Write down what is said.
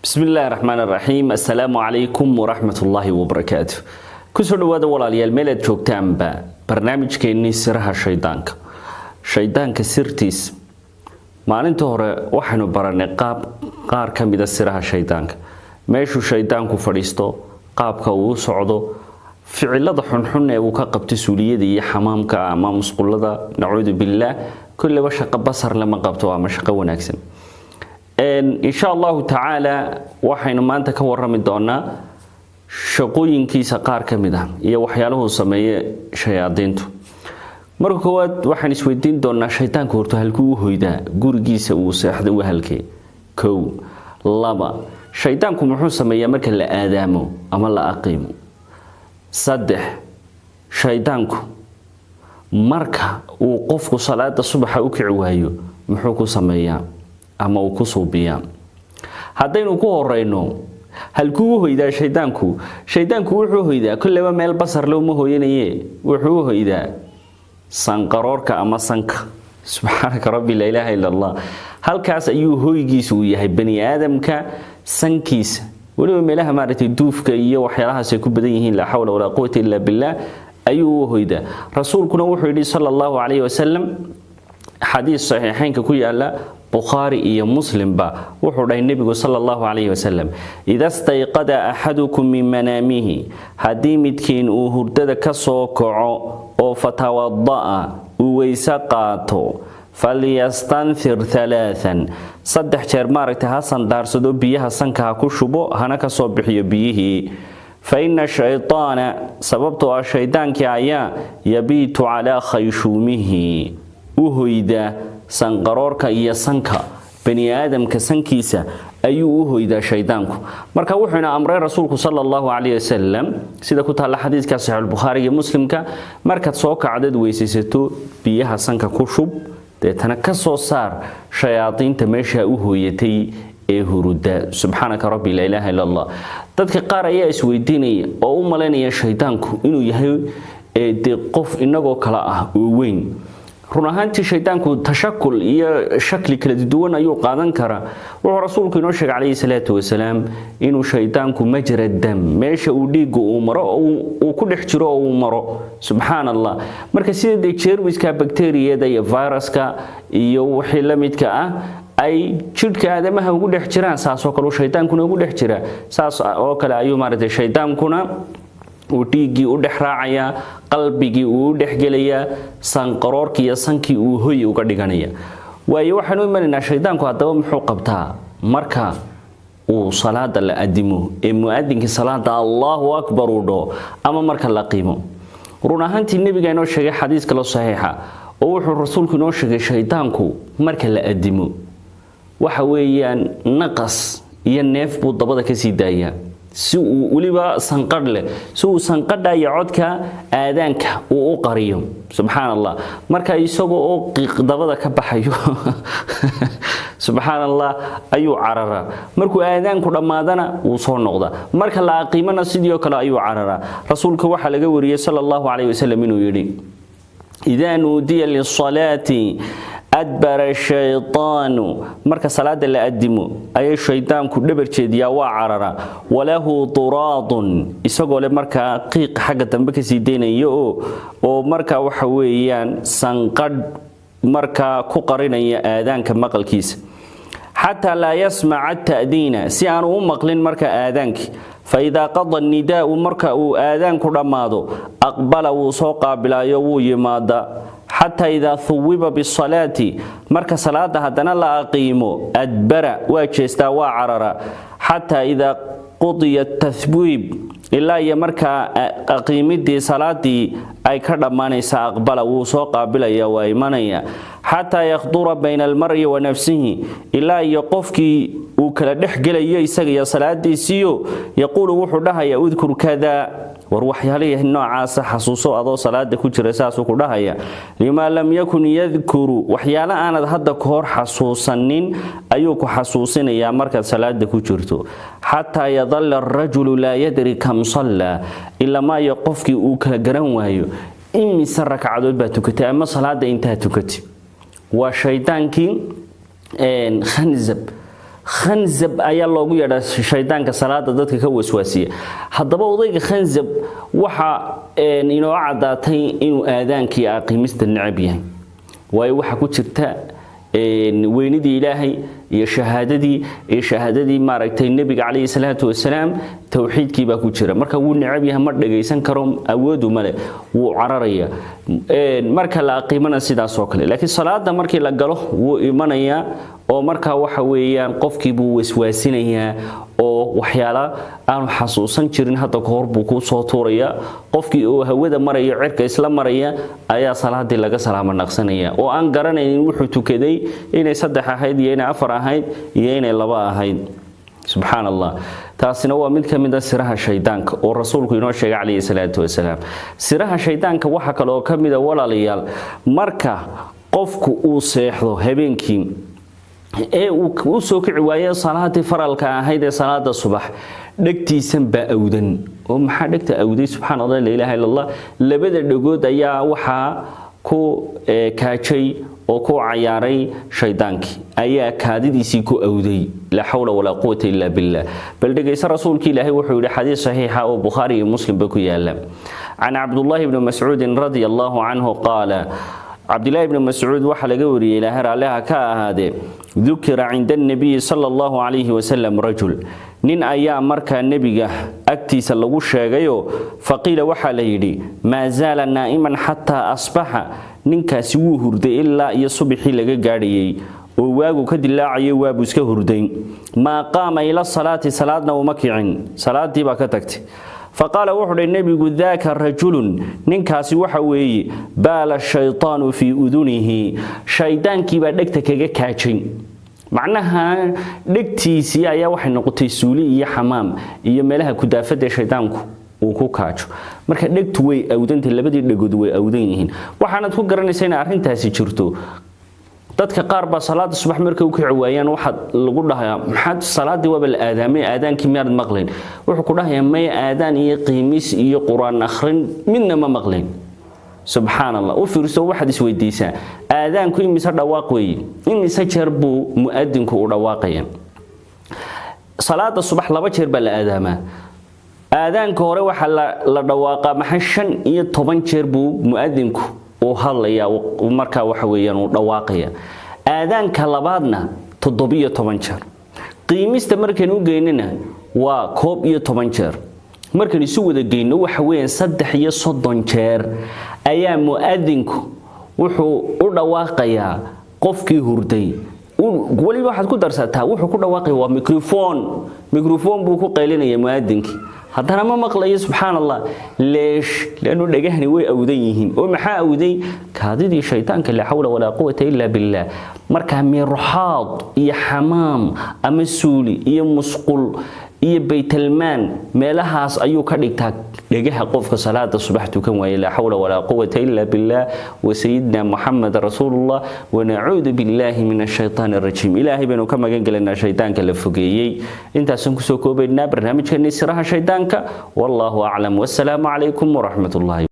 بسم الله الرحمن الرحيم السلام عليكم ورحمة الله وبركاته كسر دواد والاليال ميلاد جوجتان با برنامج كيني سرها شيطانك سرتيس maalinta hore waxaanu baranay qaar kamida siraha shaydaanka meeshu shaydaanku fadhiisto qaabka uu socdo ficilada xunxun ee uu ka qabto suuliyada iyo xamaamka ama musqulada nacuudu billah kullu shaqo basar lama qabto ama shaqo wanaagsan insha Allah ta'ala waxaynu maanta ka warrami doonaa shaqooyinkiisa qaar kamida iyo waxyaalaha uu sameeyay shayaadiintu marka koowaad waxaan isweydiin doonaa shaytaanku horta halkuu u hoydaa gurigiisa uu seexdo u halkee kow laba shaytaanku muxuu sameeyaa marka la aadaamo ama la aqiimo saddex shaytaanku marka uu qofku salaada subaxa u kici waayo muxuu ku sameeyaa ama uu ku suubiyaa haddaynu ku horeyno halkuu u hoydaa shaytaanku wuxuu hoydaa kullaba meel basar loo ma hooyanaye wuxuu hoydaa sanqaroorka ama sanka subhanaka rabbi la ilaha illa allah halkaas ayuu hooygiisu yahay bani aadamka sankiisa waliba meelaha maartay duufka iyo waxyaalahaas ay ku badan yihiin la hawla wala quwwata illa billah ayuu hoyda rasuulkuna wuxuu yiri sallallahu alayhi wasallam xadiis sahihaynka ku yaala Bukhari iyo Muslim ba wuxuu dhahay nabigu sallallahu alayhi wasallam idha stayqada ahadukum min manamihi hadii midkiin uu hurdada ka soo kaco oo fatawaddaa uu weysa qaato falyastanthir thalathan saddex jeer maaragtay hasan daarsado biyaha sanka ku shubo hana ka soo bixiyo biyihii fa inna shaytaana sababtu ah shaydaanki ayaa yabitu ala khayshumihi uhoyda sanqaroorka iyo sanka bani aadamka sankiisa ayuu u hoydaa shaydaanku marka wuxuuna amray rasuulku sallallahu alayhi wasallam sida ku taala xadiiska sahih al-Bukhari iyo Muslimka marka soo kacdad weysaysato biyaha sanka ku shub deetana ka soo saar shayaadiinta meesha u hooyatay ee huruda subhanaka rabbi la ilaha illa allah dadka qaar ayaa isweydiinaya oo u maleynaya shaydaanku inuu yahay qof inagoo kala ah oo weyn run ahaantii shaydaanku tashakul iyo shakli kala duwan ayuu qaadan karaa wuxuu rasuulku inoo sheegay calayhi salaatu wasalaam inuu shaydaanku majra dam meesha uu dhiigu uu maro uu ku dhex jiro oo uu maro subhanallah marka sida jeermiska bakteeriyada iyo viruska iyo wixii la midka ah ay jidhka aadamaha ugu dhex jiraan saas oo kale shaydaankuna ugu dhex jira saas oo kale ayuu maartay shaydaankuna uu dhiigi u dhex raacaya qalbigi uu dhex gelaya sanqaroorki iyo sanki uu hoy uga dhiganaya waayo waxaan u imanaa shaydaanku hadaba muxuu qabtaa marka uu salaada la adimo ee muadinka salaada Allahu akbar u dho ama marka la qiimo run ahaantii nabiga inoo sheegay xadiiska la saxiixa oo wuxuu rasuulku inoo sheegay shaydaanku marka la adimo waxa weeyaan naqas iyo neef buu dabada ka sii daaya si uu waliba sanqadh leh si uu sanqadha iyo codka aadaanka uu u qariyo subhanallah marka isagoo oo qiiqdabada ka baxayo subhanallah ayuu carara markuu aadaanku dhamaadana uu soo noqda marka la qiimana sidoo kale ayuu carara rasuulka waxa laga wariyay sallallahu alayhi wasallam inuu yiri idha nudiya lis-salati adbara shaytaanu marka salaada la adimo ay shaydaanku dhabarjeediya waa carara walahu turaadun isagoo le marka qiiq xagga dambe ka sii deynayo oo marka waxa weeyaan sanqadh marka ku qarinaya aadaanka maqalkiisa hatta la yasma'a at-ta'dina si aanu u maqlin marka aadaanki فإذا قضى النداء مركا آذان كرمادو أقبل وسوق بلا يو يمادا حتى إذا ثوب بالصلاة مركا صلاة هدنا لا أقيمو أدبر وجستا وعررا حتى إذا قضي التثويب إلا يمركا أقيمدي صلاتي أي كرمانيسا أقبل وسوق بلا يو إيمانيا حتى يخضر بين المرء ونفسه إلا يقفكي وكلا دحجليه isaga salaadiisiyo yaqulu wuxuu dhahaya udkur kada war waxyaalaha noocaas xasuuso adoo salaada ku jira saas ku dhahaya lima lam yakun yadhkuru waxyaala aanad hadda ka hor xasuusanin ayuu ku xasuusinaya marka salaada ku jirto hatta yadalla ar-rajulu la yadri kam salla illa ma yaqofki uu kala garan waayo imisa rakcadood baa tukatay ama salaada inta tukatay waa shaydaankii khanzab khanzab ayaa loogu yeedhaa shaydaanka salaada dadka ka waswaasiya haddaba odayga khanzab waxa inoo cadaatay inuu aadaankii aqimista necab yahay waayo waxa ku jirta weynidii ilaahay iyo shahaadadii maaragtay nabiga kaleey salaatu wasalaam tawxiidkii baa ku jira marka wuu necab yahay ma dhageysan karo awoodu male wuu cararaya marka la aqimana sidaas oo kale laakiin salaada markii la galo wuu imanaya oo marka waxa weeyaan qofkii buu waswaasinayaa oo waxyaala aan xasuusan jirin hadda ka hor buu ku soo tuuraya qofkii oo hawada maraya cirka isla maraya ayaa salaadii laga salaamo naqsanaya oo aan garanaynin wuxuu tukaday inay 3 ahayd iyo inay 4 ahayd iyo inay 2 ahayd subhanallah taasina waa mid kamid ah siraha shaydaanka oo rasuulku inoo sheegay kaleey salaatu wasalaam siraha shaydaanka waxa kale oo kamid ah walaalayaal marka qofku uu seexdo habeenkii uu soo kici waayo salaadii faralka ahayd ee salaada subax dhagtiisan baa awdan oo maxaa dhagta awday subhanallah la ilaaha illa allah labada dhagood ayaa waxa ku kaajay oo ku cayaaray shaydaankii ayaa kaadidiisii ku awday la hawla wala quwwata illa billah bal dhageysa rasuulkii ilaahay wuxuu yiri xadiis saxiixa oo bukhari iyo muslim ba ku yaala an abdullah ibn mas'ud radiyallahu anhu qala عبد الله بن مسعود وحا laga wariyay ilaahay raalaha ka ahaade dhukira inda nabiy sallallahu alayhi wa sallam rajul nin ayaa marka nabiga agtiisa lagu sheegayo faqila waxa la yiri ma zaala naa'iman hatta asbaha ninkaasi wuu hurday ilaa iyo subaxii laga gaadhayay oo waagu ka dilaacay waabu iska hurday ma qaama ila salati salaadna uma kicin salaadii ba ka tagtay فقال وحده النبي ذاك رجل ننكاسي waxa weeye baala shaytaanu fi udunihi shaydaanki ba dhagta kaga kaajin macnaha dhagtiisi ayaa waxay noqotay suuli iyo xamaam iyo meelaha ku daafada shaydaanku uu ku kaajo marka dhagtu way awdantay labadii dhagood way awdan yihiin waxaanad ku garanaysaa in arrintaasi jirto dadka qaar ba salaada subax markay u kici waayaan waxa lagu dhahayaa maxad salaadii waba la aadaamay aadaankii miyaad maqleen wuxuu ku dhahayaa may aadaan iyo qiimis iyo quraan akhrin midna ma maqleen subhanallah oo fiirso waxaad is weydiisaa aadaanku imisa dhawaaq weey imisa jeer buu muadinku u dhawaaqayaan salaada subax 2 jeer ba la aadaamaa aadaanka hore waxa la dhawaaqa maxay 5 iyo 10 jeer buu muadinku oo hadlaya marka waxa weeyaan uu dhawaaqaya aadaanka labaadna 17 jeer qiimista markaan u geynina waa 11 jeer markaan isu wada geyno waxa weeyaan 30 jeer ayaa muadinku wuxuu u dhawaaqayaa qofkii hurday wali waxaad ku darsataa wuxuu ku dhawaaqay waa microphone buu ku qaylinaya muadinki haddana ma maqlayo subhanallah leesh laanu dhagahani way awdan yihiin oo maxaa awday kaadidii shaytaanka la hawla wala quwwata illa billah marka mirhaad iyo xamaam ama suuli iyo musqul iyo baytalmaan meelahaas ayuu ka dhigtaa dhagaha qofka salaada subax tukan waayay la hawla wala quwwata illa billah wa sayyidina muhammad rasulullah wa na'uudu billahi minash shaytaanir rajiim ilaahi banu ka magan galanaa shaytaanka la fogeeyay intaasan ku soo koobaynaa barnaamijkeena siraha shaytaanka wallahu a'lam wassalamu alaykum wa rahmatullahi